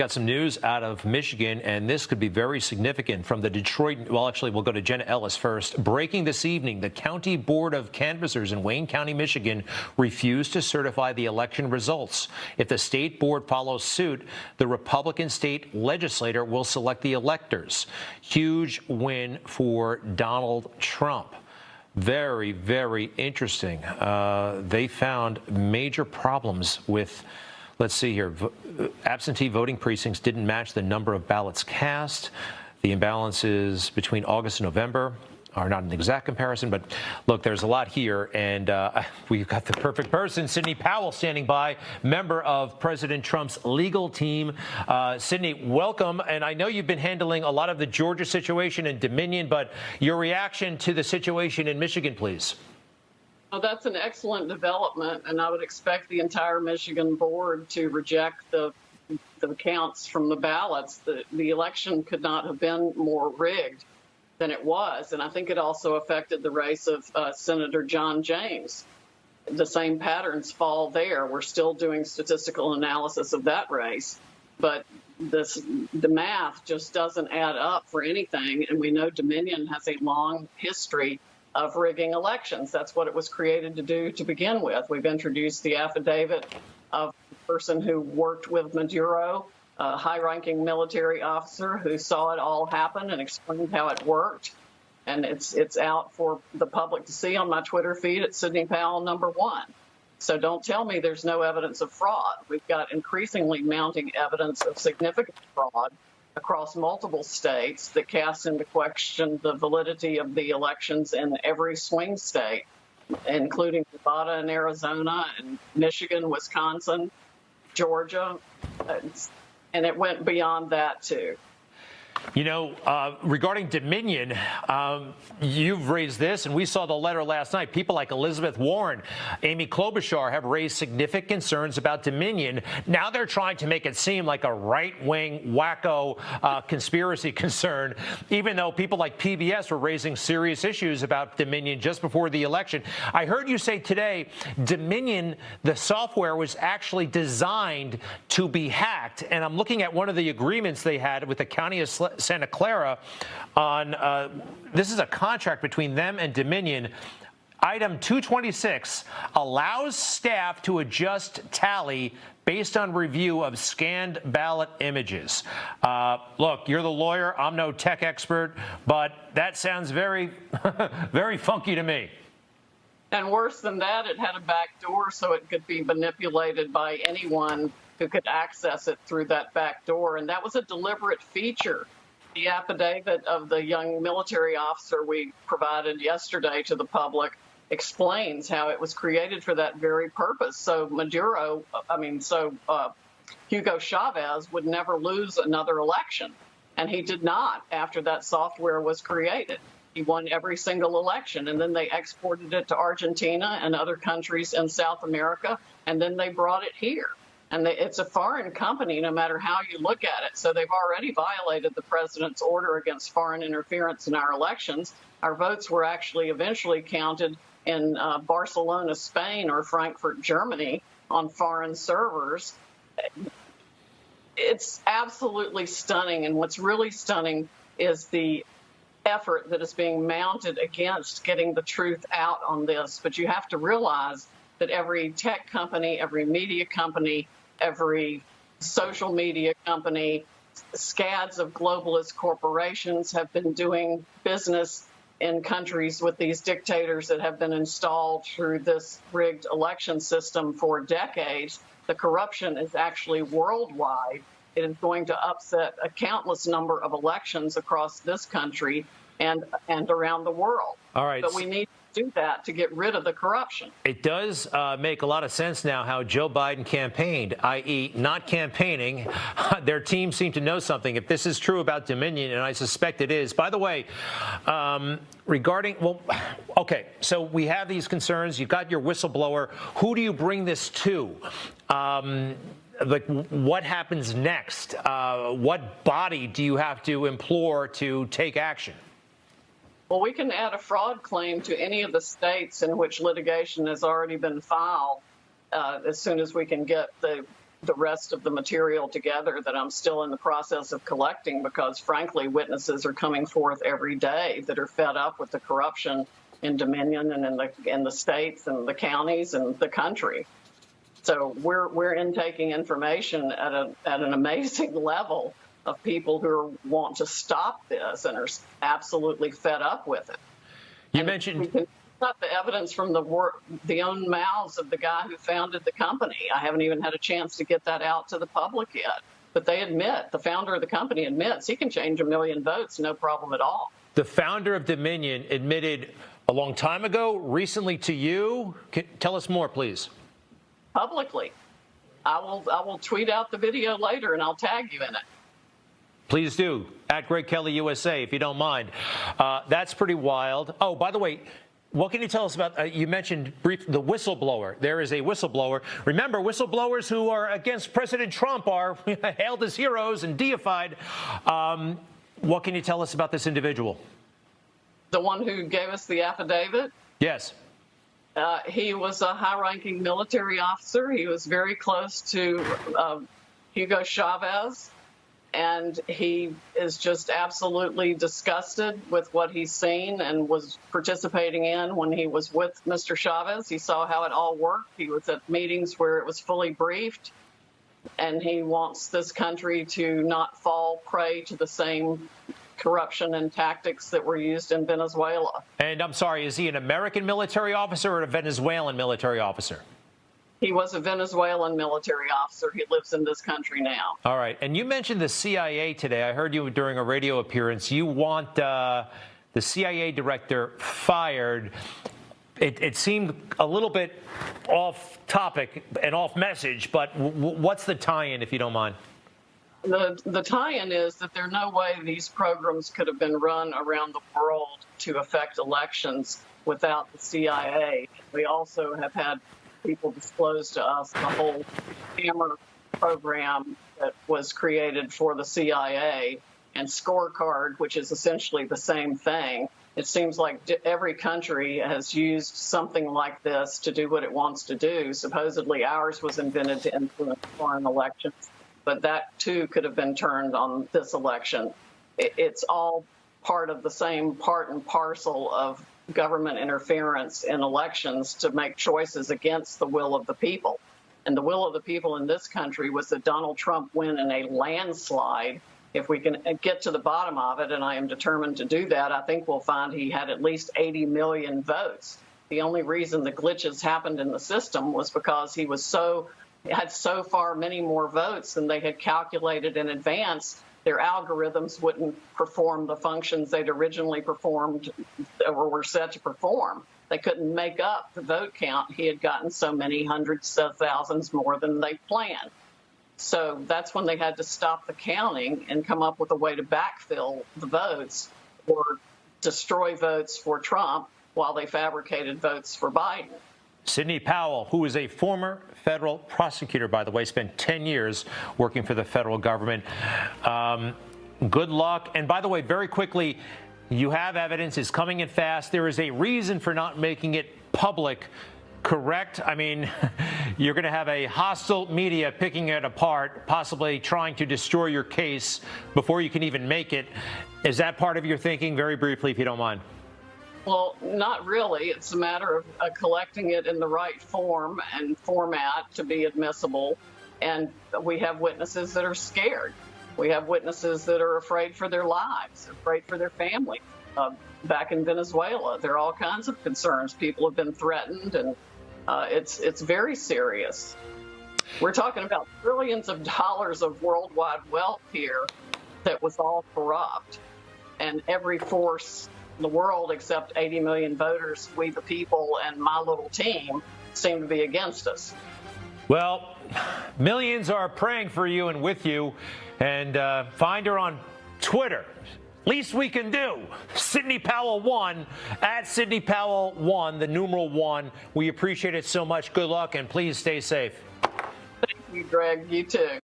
Got some news out of Michigan, and this could be very significant from the Detroit. Well, actually, we'll go to Jenna Ellis first. Breaking this evening, the County Board of Canvassers in Wayne County, Michigan, refused to certify the election results. If the state board follows suit, the Republican state legislator will select the electors. Huge win for Donald Trump. Very, very interesting. They found major problems with, let's see here, absentee voting precincts didn't match the number of ballots cast. The imbalances between August and November are not an exact comparison, but look, there's a lot here, and we've got the perfect person, Sidney Powell, standing by, member of President Trump's legal team. Sidney, welcome, and I know you've been handling a lot of the Georgia situation in Dominion, but your reaction to the situation in Michigan, please. Well, that's an excellent development, and I would expect the entire Michigan board to reject the counts from the ballots. The election could not have been more rigged than it was, and I think it also affected the race of Senator John James. The same patterns fall there. We're still doing statistical analysis of that race, but the math just doesn't add up for anything, and we know Dominion has a long history of rigging elections. That's what it was created to do to begin with. We've introduced the affidavit of the person who worked with Maduro, a high-ranking military officer who saw it all happen and explained how it worked. And it's out for the public to see on my Twitter feed at Sidney Powell #1. So don't tell me there's no evidence of fraud. We've got increasingly mounting evidence of significant fraud across multiple states that casts into question the validity of the elections in every swing state, including Nevada and Arizona and Michigan, Wisconsin, Georgia, and it went beyond that, too. You know, regarding Dominion, you've raised this, and we saw the letter last night. People like Elizabeth Warren, Amy Klobuchar have raised significant concerns about Dominion. Now they're trying to make it seem like a right-wing, wacko conspiracy concern, even though people like PBS were raising serious issues about Dominion just before the election. I heard you say today Dominion, the software, was actually designed to be hacked, and I'm looking at one of the agreements they had with the county of Santa Clara on this is a contract between them and Dominion. Item 226 allows staff to adjust tally based on review of scanned ballot images. Look, you're the lawyer. I'm no tech expert, but that sounds very, very funky to me. And worse than that, it had a back door so it could be manipulated by anyone who could access it through that back door. And that was a deliberate feature. The affidavit of the young military officer we provided yesterday to the public explains how it was created for that very purpose. So Hugo Chavez would never lose another election. And he did not after that software was created. He won every single election, and then they exported it to Argentina and other countries in South America, and then they brought it here. And it's a foreign company, no matter how you look at it. So they've already violated the president's order against foreign interference in our elections. Our votes were actually eventually counted in Barcelona, Spain, or Frankfurt, Germany, on foreign servers. It's absolutely stunning. And what's really stunning is the effort that is being mounted against getting the truth out on this. But you have to realize that every tech company, every media company, every social media company, scads of globalist corporations have been doing business in countries with these dictators that have been installed through this rigged election system for decades. The corruption is actually worldwide. It is going to upset a countless number of elections across this country and around the world. All right. But we need to do that to get rid of the corruption. It does make a lot of sense now how Joe Biden campaigned, i.e. not campaigning. Their team seemed to know something. If this is true about Dominion, and I suspect it is. By the way, regarding, okay, so we have these concerns. You've got your whistleblower. Who do you bring this to? Like, what happens next? What body do you have to implore to take action? Well, we can add a fraud claim to any of the states in which litigation has already been filed as soon as we can get the the rest of the material together that I'm still in the process of collecting because, frankly, witnesses are coming forth every day that are fed up with the corruption in Dominion and in the states and the counties and the country. So we're intaking information at an amazing level of people who want to stop this and are absolutely fed up with it. You mentioned. We can got the evidence from the own mouths of the guy who founded the company. I haven't even had a chance to get that out to the public yet. But they admit, the founder of the company admits he can change 1 million votes, no problem at all. The founder of Dominion admitted a long time ago, recently to you. Tell us more, please. Publicly. I will tweet out the video later and I'll tag you in it. Please do. At Greg Kelly USA, if you don't mind. That's pretty wild. Oh, by the way, what can you tell us about, you mentioned the whistleblower. There is a whistleblower. Remember, whistleblowers who are against President Trump are hailed as heroes and deified. What can you tell us about this individual? The one who gave us the affidavit? Yes. He was a high-ranking military officer. He was very close to Hugo Chavez. And he is just absolutely disgusted with what he's seen and was participating in when he was with Mr. Chavez. He saw how it all worked. He was at meetings where it was fully briefed. And he wants this country to not fall prey to the same corruption and tactics that were used in Venezuela. And I'm sorry, is he an American military officer or a Venezuelan military officer? He was a Venezuelan military officer. He lives in this country now. All right. And you mentioned the CIA today. I heard you during a radio appearance. You want the CIA director fired. It seemed a little bit off topic and off message, but what's the tie-in, if you don't mind? The tie-in is that there's no way these programs could have been run around the world to affect elections without the CIA. We also have had people disclose to us the whole Hammer program that was created for the CIA and Scorecard, which is essentially the same thing. It seems like every country has used something like this to do what it wants to do. Supposedly ours was invented to influence foreign elections, but that too could have been turned on this election. It's all part of the same part and parcel of government interference in elections to make choices against the will of the people. And the will of the people in this country was that Donald Trump win in a landslide. If we can get to the bottom of it, and I am determined to do that, I think we'll find he had at least 80 million votes. The only reason the glitches happened in the system was because he had so far many more votes than they had calculated in advance. Their algorithms wouldn't perform the functions they'd originally performed or were set to perform. They couldn't make up the vote count. He had gotten so many hundreds of thousands more than they planned. So that's when they had to stop the counting and come up with a way to backfill the votes or destroy votes for Trump while they fabricated votes for Biden. Sidney Powell, who is a former federal prosecutor, by the way, spent 10 years working for the federal government. Good luck. And by the way, very quickly, you have evidence. It's coming in fast. There is a reason for not making it public, correct? I mean, you're going to have a hostile media picking it apart, possibly trying to destroy your case before you can even make it. Is that part of your thinking? Very briefly, if you don't mind. Well, not really. It's a matter of collecting it in the right form and format to be admissible. And we have witnesses that are scared. We have witnesses that are afraid for their lives, afraid for their family. Back in Venezuela, there are all kinds of concerns. People have been threatened, and it's very serious. We're talking about trillions of dollars of worldwide wealth here that was all corrupt. And every force the world except 80 million voters, we the people, and my little team seem to be against us. Well, millions are praying for you and with you. And find her on Twitter. Least we can do. Sidney Powell 1 at Sidney Powell 1, the numeral 1. We appreciate it so much. Good luck and please stay safe. Thank you, Greg. You too.